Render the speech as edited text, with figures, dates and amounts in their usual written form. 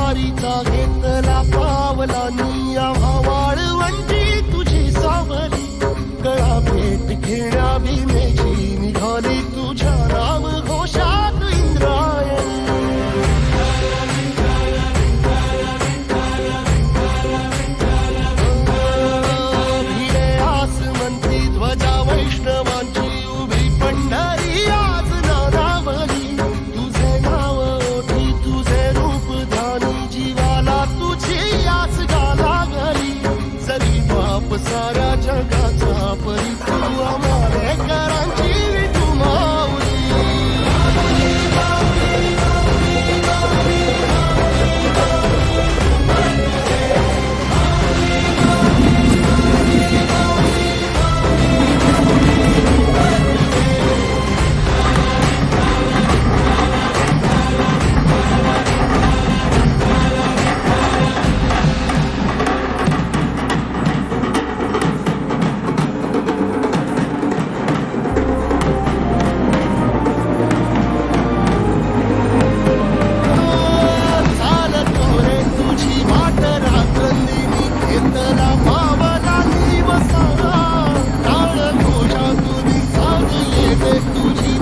वारीचा घेतला पावलानी आम्हा वाळवंटी तुझी सावली गळा भेट घेण्या भीमेची निघाली तुझ्या नाम घोषात इंद्रायणी भिडे आसमंती ध्वजा वैष्णवांची उभी पंढरी आज नानावली तुझे नाव ओठी तुझे रूप ध्यानी जीवाला तुझी आस लागली जरी बाप साऱ्या जगाचा परी तू आम्हाला करांची तू माऊली तुझी